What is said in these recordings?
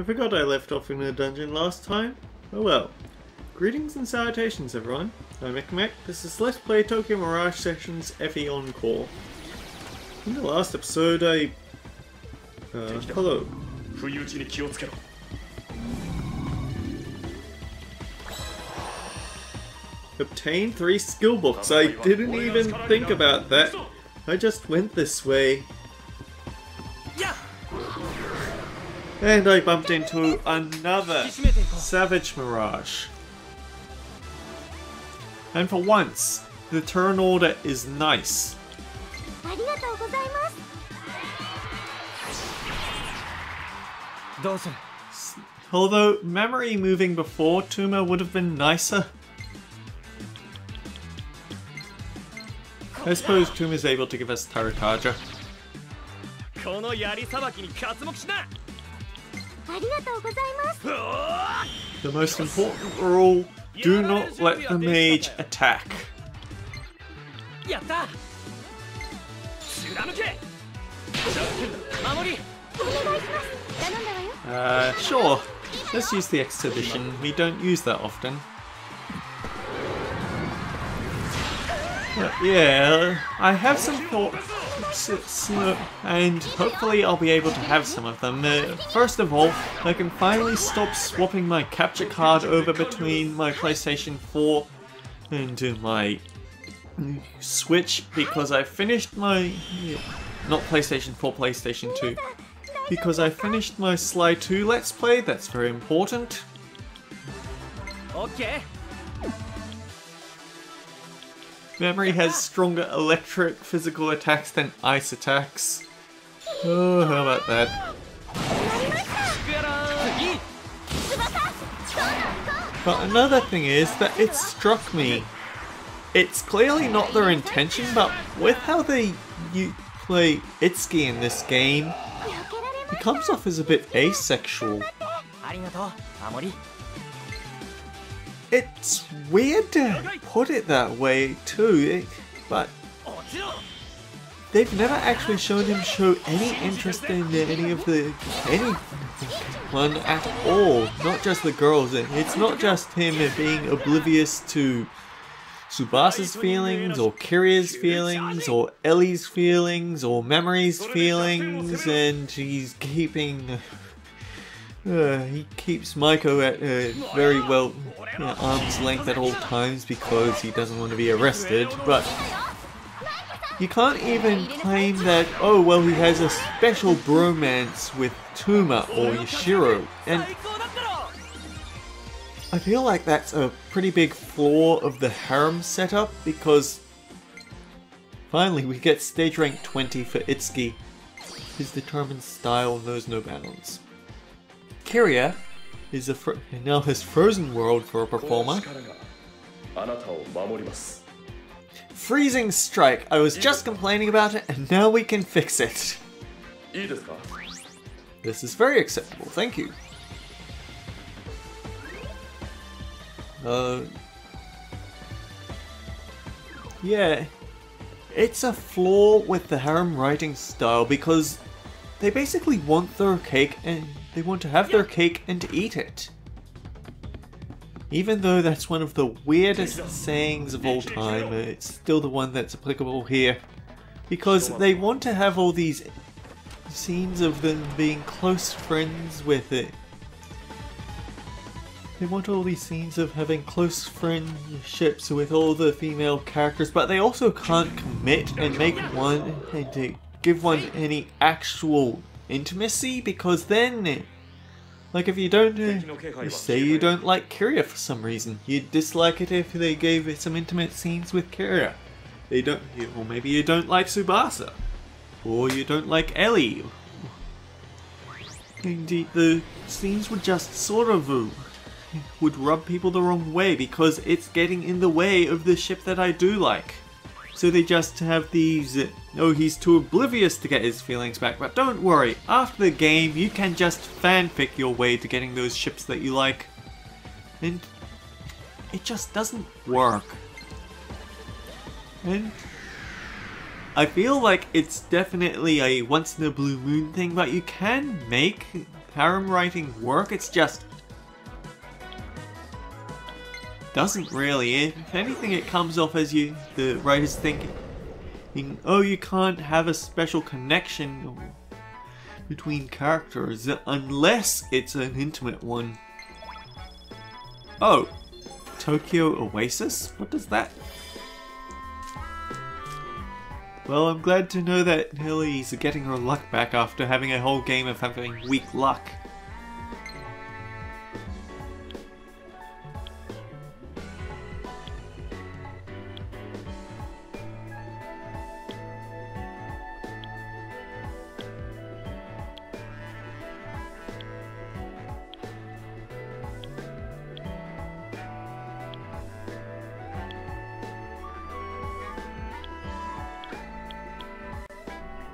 I forgot I left off in a dungeon last time. Oh well. Greetings and salutations everyone. I'm Mekamek. This is Let's Play Tokyo Mirage Sessions FE Encore. In the last episode hello. Obtained 3 skill books. I didn't even think about that. I just went this way. And I bumped into another Savage Mirage. And for once, the turn order is nice. Although memory moving before Tuma would have been nicer. I suppose Tuma is able to give us Tarataja. The most important rule, do not let the mage attack. Sure. Let's use the exhibition. We don't use that often. But yeah, I have some thoughts, and hopefully I'll be able to have some of them. First of all, I can finally stop swapping my capture card over between my PlayStation 4 and my Switch because I finished my... not PlayStation 4, PlayStation 2. Because I finished my Sly 2 Let's Play, that's very important. Okay. Memory has stronger electric physical attacks than ice attacks. Oh, how about that? But another thing is that it struck me. It's clearly not their intention, but with how they play Itsuki in this game, it comes off as a bit asexual. It's weird to put it that way too, but they've never actually shown him show any interest in anyone at all, not just the girls. It's not just him being oblivious to Tsubasa's feelings, or Kiria's feelings, or Ellie's feelings, or Memory's feelings, and he's keeping... he keeps Maiko at very well arm's length at all times because he doesn't want to be arrested, but you can't even claim that, oh well, he has a special bromance with Tuma or Yashiro, and I feel like that's a pretty big flaw of the harem setup because finally we get stage rank 20 for Itsuki. His determined style knows no bounds. Kiria is now has Frozen World for a performer. Freezing Strike. I was just complaining about it and now we can fix it. This is very acceptable, thank you. Yeah, it's a flaw with the harem writing style because they basically want their cake and they want to have their cake and eat it. Even though that's one of the weirdest sayings of all time, it's still the one that's applicable here. Because they want to have all these scenes of them being close friends with it. They want all these scenes of having close friendships with all the female characters, but they also can't commit and make one and to give one any actual intimacy, because then, like if you don't, you say you don't like Kiria for some reason, you'd dislike it if they gave it some intimate scenes with Kiria. They don't, or maybe you don't like Tsubasa, or you don't like Ellie. Indeed, the scenes would just sort of would rub people the wrong way because it's getting in the way of the ship that I do like. So they just have these, oh, he's too oblivious to get his feelings back, but don't worry, after the game you can just fanfic your way to getting those ships that you like. And it just doesn't work. And I feel like it's definitely a once in a blue moon thing, but you can make harem writing work, it's just doesn't really. If anything, it comes off as the writers thinking, oh, you can't have a special connection between characters unless it's an intimate one. Oh, Tokyo Oasis? What does that? Well, I'm glad to know that Ellie's getting her luck back after having a whole game of having weak luck.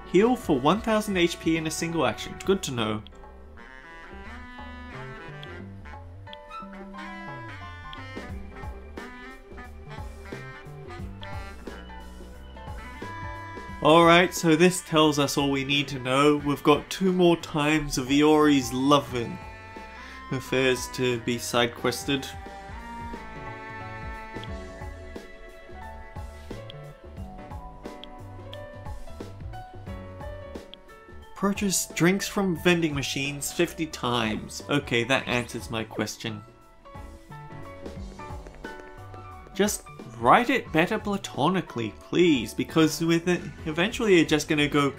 Heal for 1000 HP in a single action. Good to know. Alright, so this tells us all we need to know. We've got 2 more times of Iori's loving affairs to be side quested. Purchase drinks from vending machines 50 times. Okay, that answers my question. Just write it better platonically, please, because with it, eventually you're just gonna go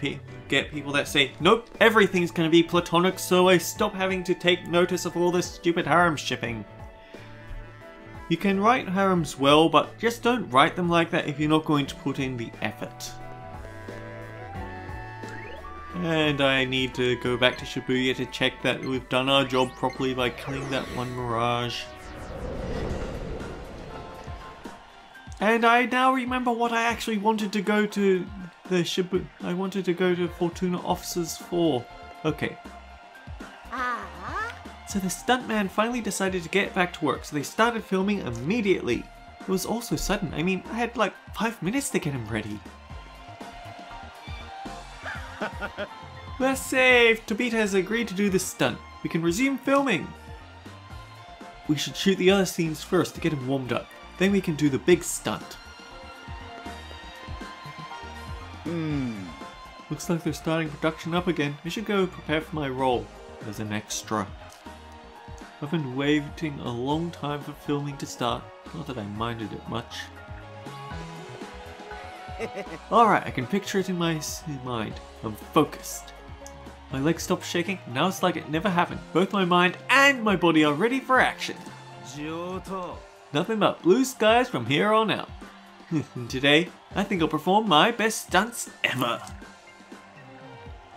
get people that say, nope, everything's gonna be platonic, so I stop having to take notice of all this stupid harem shipping. You can write harems well, but just don't write them like that if you're not going to put in the effort. And I need to go back to Shibuya to check that we've done our job properly by killing that one Mirage. And I now remember what I actually wanted to go to the I wanted to go to Fortuna Officers for. Okay. So the stuntman finally decided to get back to work, so they started filming immediately. It was all so sudden. I mean, I had like 5 minutes to get him ready. We're safe! Tobita has agreed to do this stunt. We can resume filming! We should shoot the other scenes first to get him warmed up. Then we can do the big stunt. Looks like they're starting production up again. I should go prepare for my role as an extra. I've been waiting a long time for filming to start. Not that I minded it much. Alright, I can picture it in my mind. I'm focused. My legs stopped shaking, now it's like it never happened. Both my mind and my body are ready for action. Nothing but blue skies from here on out. Today, I think I'll perform my best stunts ever.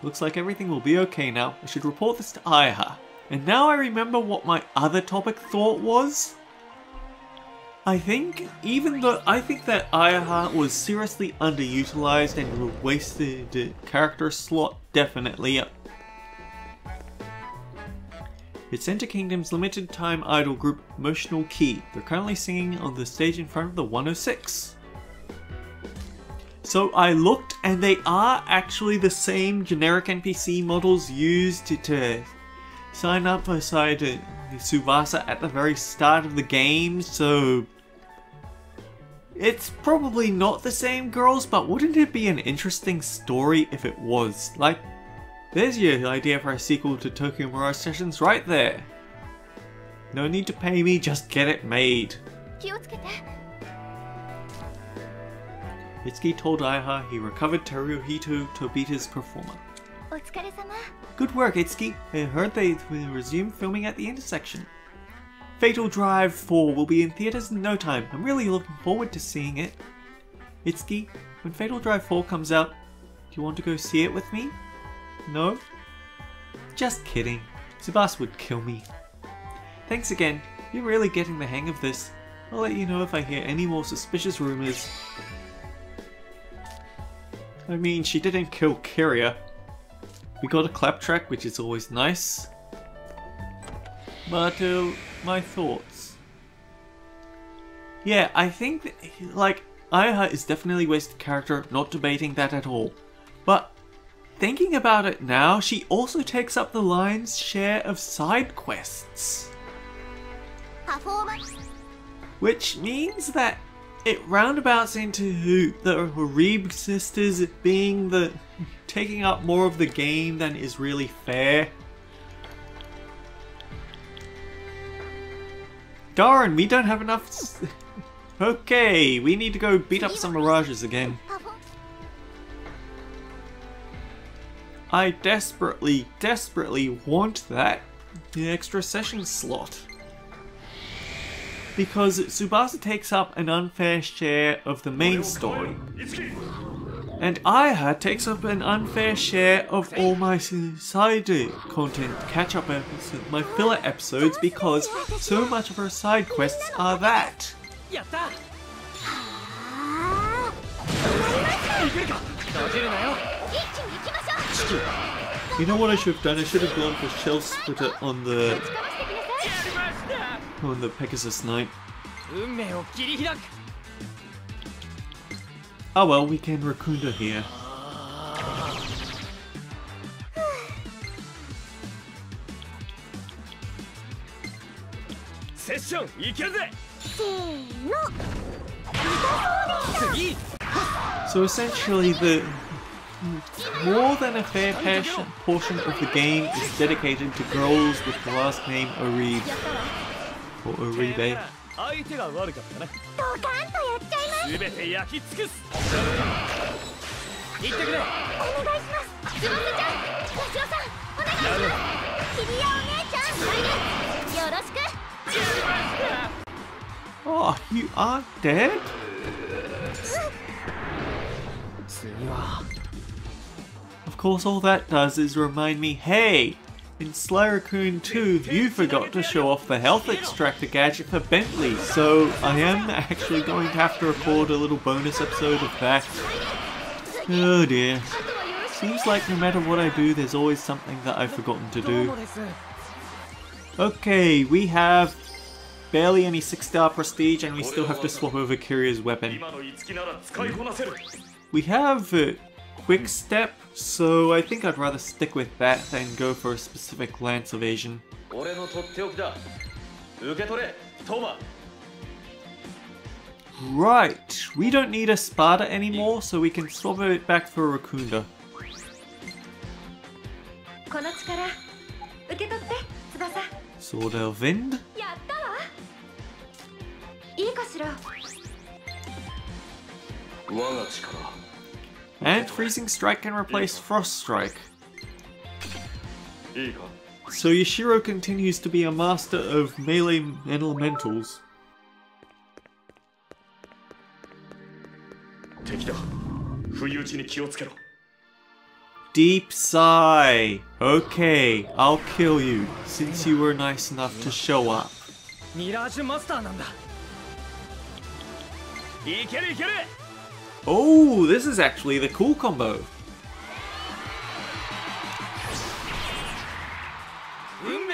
Looks like everything will be okay now. I should report this to Ayaha. And now I remember what my other topic thought was. I think that Ayaha was seriously underutilized and wasted a character slot, definitely. It's Enter Kingdom's limited time idol group Emotional Key. They're currently singing on the stage in front of the 106. So I looked and they are actually the same generic NPC models used to sign up beside Tsubasa at the very start of the game, so it's probably not the same girls, but wouldn't it be an interesting story if it was? Like, there's your idea for a sequel to Tokyo Mirage Sessions right there. No need to pay me, just get it made. Itsuki told Ayaha he recovered Teruhito Tobita's performer. Good work, Itsuki. I heard they will resume filming at the intersection. Fatal Drive 4 will be in theaters in no time. I'm really looking forward to seeing it. Itsuki, when Fatal Drive 4 comes out, do you want to go see it with me? No? Just kidding. Tsubasa would kill me. Thanks again. You're really getting the hang of this. I'll let you know if I hear any more suspicious rumors. I mean, she didn't kill Kiria. We got a claptrap, which is always nice. But, my thoughts. Yeah, I think that, like, Ayaha is definitely a wasted character, not debating that at all. But thinking about it now, she also takes up the lion's share of side quests. Which means that it roundabouts into the Harib sisters taking up more of the game than is really fair. Darn, we don't have enough. Okay, we need to go beat up some mirages again. I desperately want that extra session slot. Because Tsubasa takes up an unfair share of the main story. And Aya takes up an unfair share of all my side content, catch-up episodes, my filler episodes, because so much of her side quests are that. You know what I should have done? I should have gone for Shell Splitter on the Pegasus Knight. Oh well, we can Rakunda here. So essentially the more than a fair portion of the game is dedicated to girls with the last name Oribe. Or Oribe. Oh, you are dead? Of course, all that does is remind me, hey, in Sly Raccoon 2, you forgot to show off the health extractor gadget for Bentley, so I am actually going to have to record a little bonus episode of that. Oh dear. Seems like no matter what I do, there's always something that I've forgotten to do. Okay, we have barely any 6-star prestige and we still have to swap over Kiria's weapon. We have quick step, so I think I'd rather stick with that than go for a specific lance evasion. Right, we don't need a Sparta anymore, so we can swap it back for Rakunda. Sword Elvind. And Freezing Strike can replace Frost Strike. So Yashiro continues to be a master of melee elementals. Deep sigh. Okay, I'll kill you, since you were nice enough to show up. Oh, this is actually the cool combo.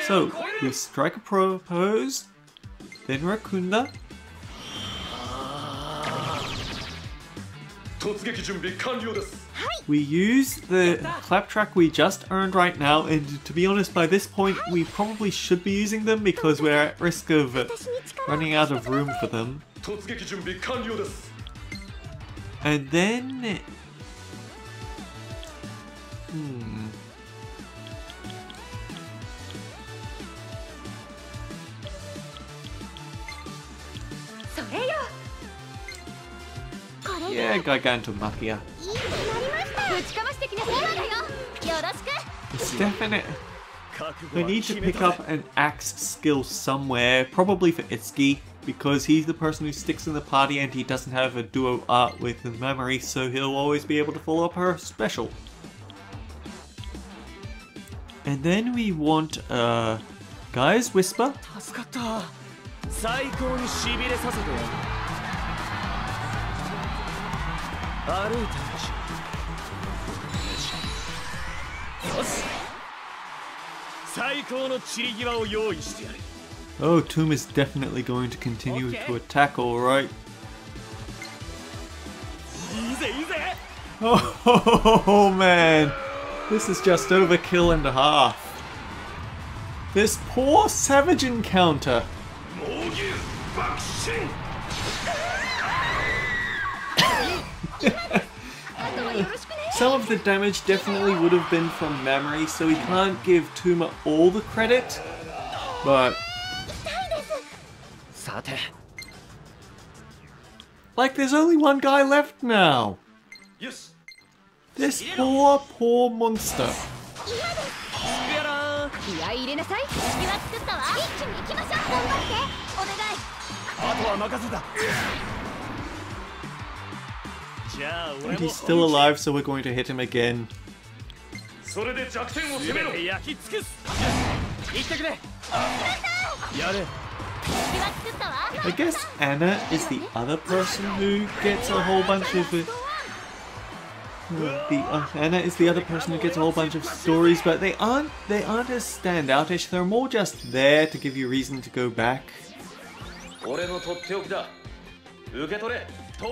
So, we strike a pose, then Rakunda. We use the clap track we just earned right now, and to be honest, by this point we probably should be using them because we're at risk of running out of room for them. And then... Yeah, Gigantomachia. It's definite. I need to pick up an axe skill somewhere, probably for Itsuki, because he's the person who sticks in the party and he doesn't have a duo art with the memory, so he'll always be able to follow up her special. And then we want Guy's Whisper. Oh, Tomb is definitely going to continue to attack, alright. Oh man! This is just overkill and a half. This poor savage encounter. Some of the damage definitely would have been from memory, so we can't give Tuma all the credit, but like there's only one guy left now. This poor monster. And he's still alive, so we're going to hit him again. I guess Anna is the other person who gets a whole bunch of Anna is the other person who gets a whole bunch of stories, but they aren't as standoutish. They're more just there to give you reason to go back.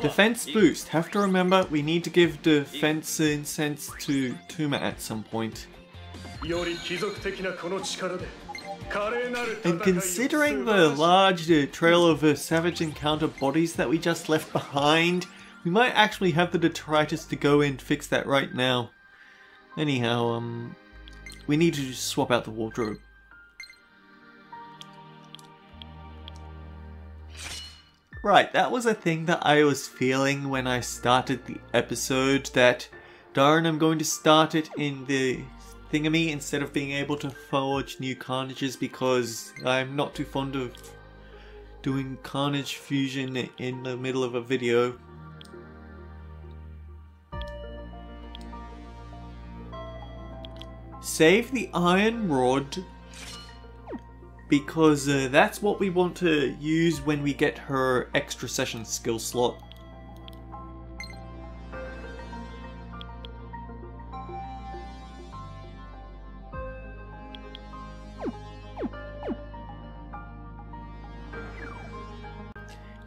Defense boost. Have to remember we need to give defense incense to Tuma at some point. And considering the large trail of savage encounter bodies that we just left behind, we might actually have the detritus to go and fix that right now. Anyhow, we need to just swap out the wardrobe. Right, that was a thing that I was feeling when I started the episode, that darn, I'm going to start it in the thingamy instead of being able to forge new carnages, because I'm not too fond of doing carnage fusion in the middle of a video. Save the iron rod, because that's what we want to use when we get her extra session skill slot.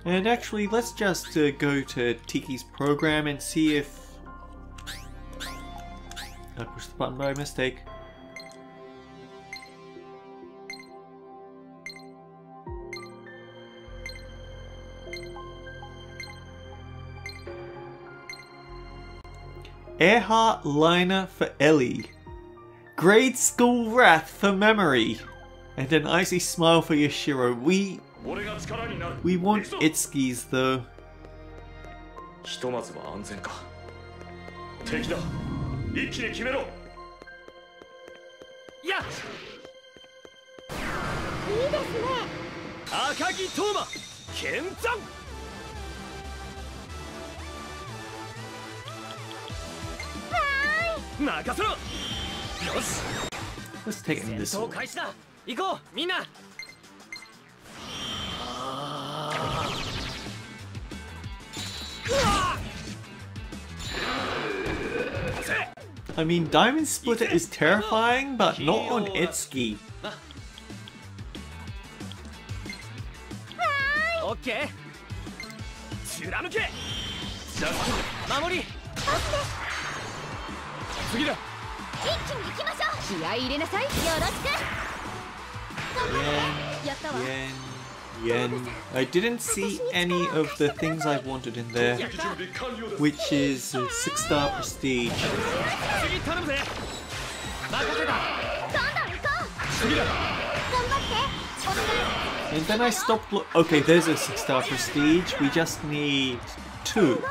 And actually, let's just go to Tiki's program and see if... I pushed the button by mistake. Earhart liner for Ellie. Grade school wrath for memory. And an icy smile for Yashiro. We want Itsuki's though. Let's take it this way. I mean, Diamond Splitter is terrifying, but not on Itsuki. Okay. Yen. I didn't see any of the things I wanted in there, which is 6-star prestige. And then I stopped. Okay, there's a 6-star prestige. We just need 2.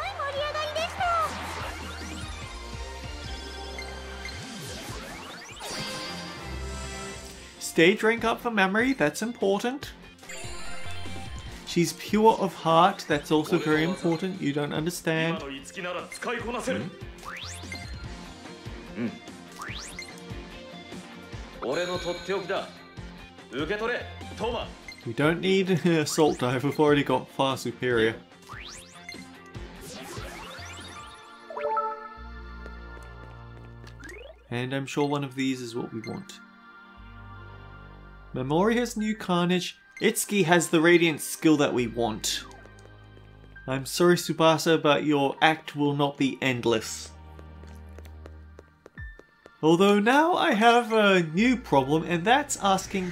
Stage rank up for memory, that's important. She's pure of heart, that's also very important. You don't understand. We don't need an assault dive, we've already got far superior. And I'm sure one of these is what we want. Memori has new carnage. Itsuki has the radiant skill that we want. I'm sorry, Tsubasa, but your act will not be endless. Although now I have a new problem, and that's asking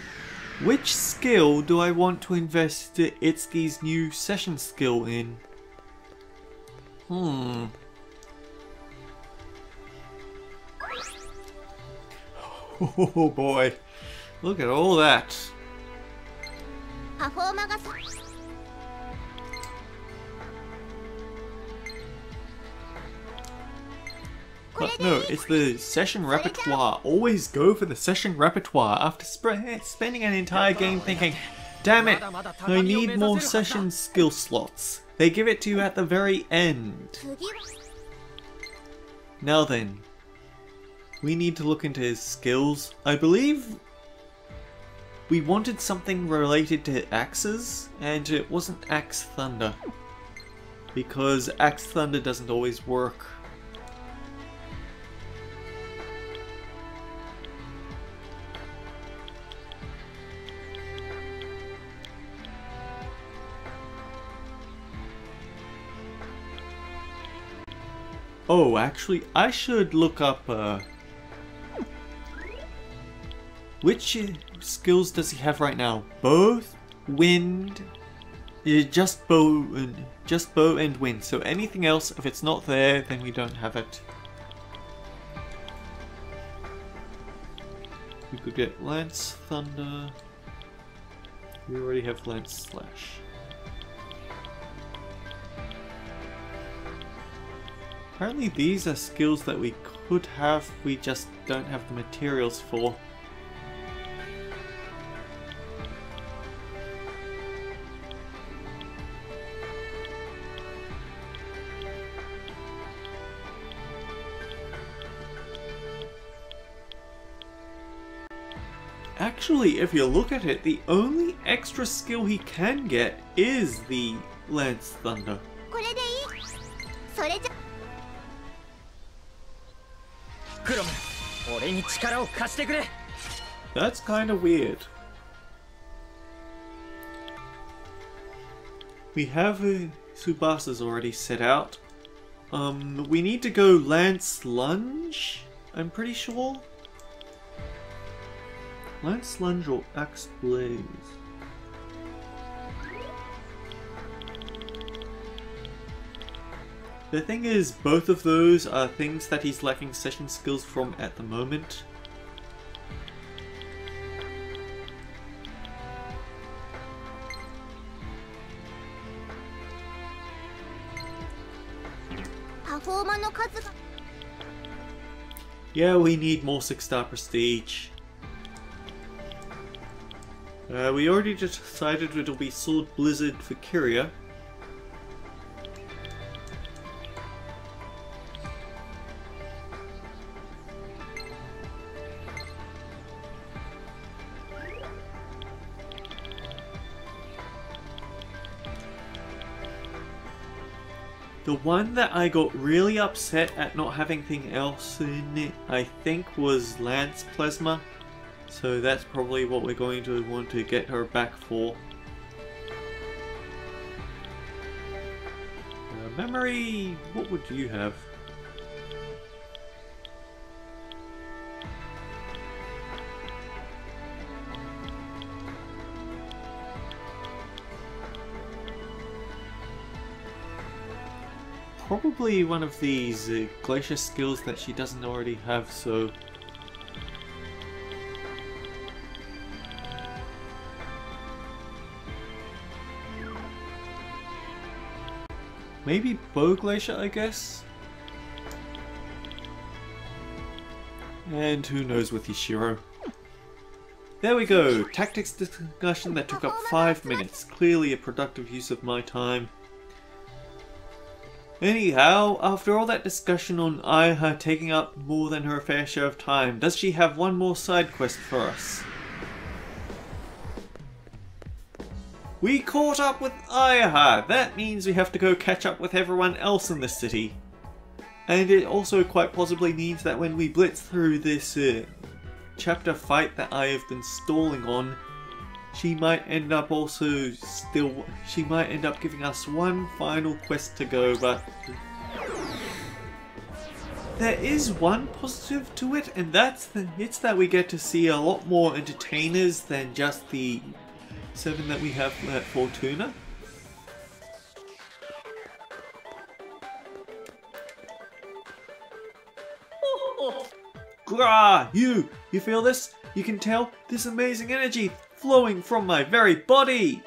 which skill do I want to invest Itsuki's new session skill in? Oh boy, look at all that. But no, it's the session repertoire. Always go for the session repertoire after spending an entire game thinking, damn it, I need more session skill slots. They give it to you at the very end. Now then, we need to look into his skills. I believe we wanted something related to axes, and it wasn't Axe Thunder. Because Axe Thunder doesn't always work. Oh, actually, I should look up, which skills does he have right now? Both, wind, just bow and wind. So anything else, if it's not there, then we don't have it. We could get Lance Thunder. We already have Lance Slash. Apparently these are skills that we could have, we just don't have the materials for. Actually, if you look at it, the only extra skill he can get is the Lance Thunder. That's kind of weird. We have Tsubasa's already set out. We need to go Lance Lunge, I'm pretty sure. Lance Lunge or Axe Blaze. The thing is, both of those are things that he's lacking session skills from at the moment. Yeah, we need more 6-star prestige. We already decided it'll be Sword Blizzard for Kiria. The one that I got really upset at not having anything else in it, I think, was Lance Plasma. So that's probably what we're going to want to get her back for. Memory, what would you have? Probably one of these glacier skills that she doesn't already have, so... Maybe Bow Glacier, I guess? And who knows with Yashiro. There we go! Tactics discussion that took up 5 minutes. Clearly a productive use of my time. Anyhow, after all that discussion on Ayaha taking up more than her fair share of time, does she have one more side quest for us? We caught up with Ayaha! That means we have to go catch up with everyone else in the city. And it also quite possibly means that when we blitz through this chapter fight that I have been stalling on, she might end up giving us one final quest to go, but... there is one positive to it, and it's that we get to see a lot more entertainers than just the 7 that we have at Fortuna. Grah! You feel this? You can tell this amazing energy flowing from my very body!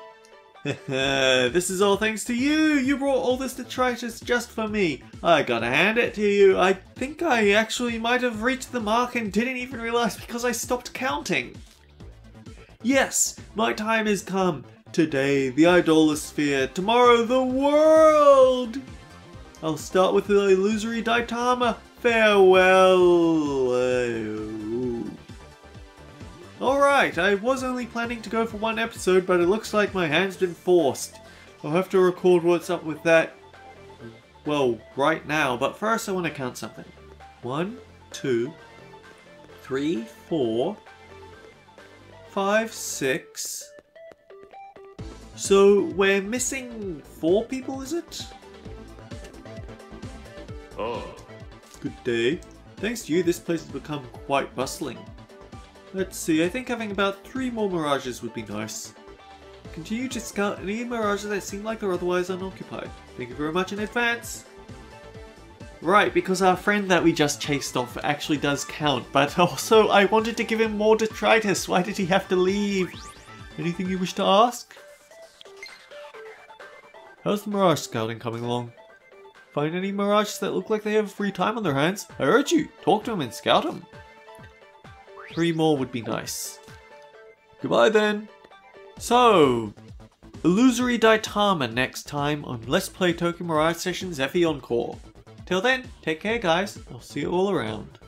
This is all thanks to you! You brought all this detritus just for me. I gotta hand it to you. I think I actually might have reached the mark and didn't even realize because I stopped counting. Yes, my time has come. Today, the Idolosphere. Tomorrow, the world! I'll start with the illusory Daitama. Farewell! Alright, I was only planning to go for 1 episode, but it looks like my hand's been forced. I'll have to record what's up with that, well, right now, but first I want to count something. 1, 2, 3, 4, 5, 6. So we're missing 4 people, is it? Oh. Good day. Thanks to you, this place has become quite bustling. Let's see, I think having about 3 more mirages would be nice. Continue to scout any mirages that seem like they're otherwise unoccupied. Thank you very much in advance. Right, because our friend that we just chased off actually does count, but also I wanted to give him more detritus. Why did he have to leave? Anything you wish to ask? How's the mirage scouting coming along? Find any mirages that look like they have free time on their hands? I urge you, talk to them and scout them. 3 more would be nice. Goodbye then. So, Illusory Daitama next time on Let's Play Tokyo Mirage Sessions FE Encore. Till then, take care guys, I'll see you all around.